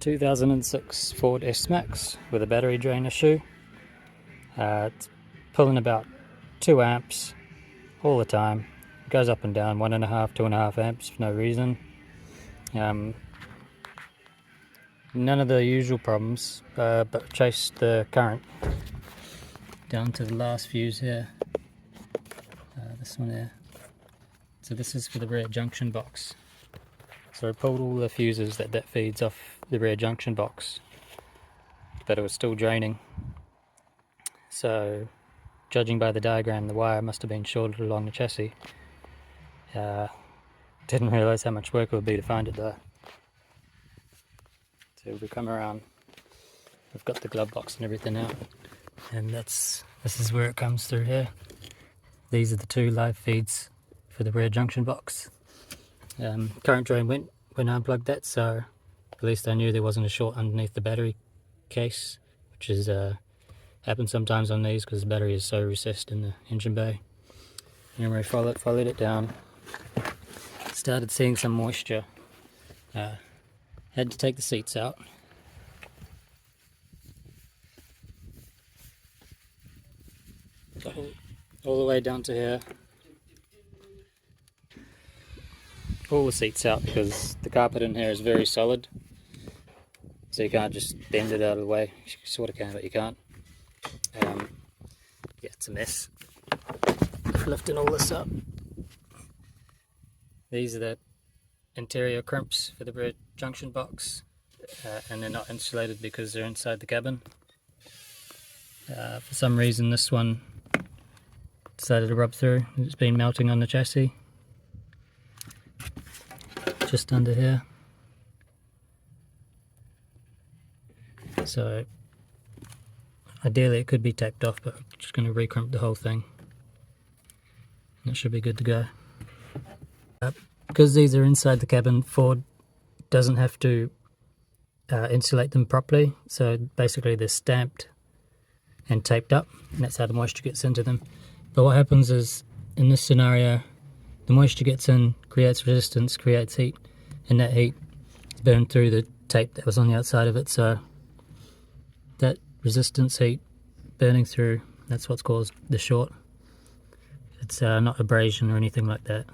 2006 Ford S-Max with a battery drain issue. It's pulling about 2 amps all the time. It goes up and down 1.5, 2.5 amps for no reason. None of the usual problems, but chased the current down to the last fuse here. This one here. So this is for the rear junction box. So I pulled all the fuses that feeds off the rear junction box, but it was still draining. So judging by the diagram, the wire must have been shorted along the chassis. Didn't realise how much work it would be to find it though. So we come around, we've got the glove box and everything out, and this is where it comes through here. These are the 2 live feeds for the rear junction box. Current drain went when I unplugged that, so at least I knew there wasn't a short underneath the battery case, which is happens sometimes on these because the battery is so recessed in the engine bay. And we followed it down, started seeing some moisture. Had to take the seats out. All the way down to here. All the seats out because the carpet in here is very solid. So you can't just bend it out of the way. You sort of can, but you can't. Yeah, it's a mess. Lifting all this up. These are the interior crimps for the rear junction box, and they're not insulated because they're inside the cabin. For some reason this one decided to rub through. It's been melting on the chassis. Just under here. So ideally it could be taped off, but I'm just going to re-crimp the whole thing. And it should be good to go. Because these are inside the cabin, Ford doesn't have to insulate them properly. So basically they're stamped and taped up, and that's how the moisture gets into them. But what happens is, in this scenario, the moisture gets in, creates resistance, creates heat, and that heat is burned through the tape that was on the outside of it. So that resistance heat burning through, that's what's caused the short. It's not abrasion or anything like that.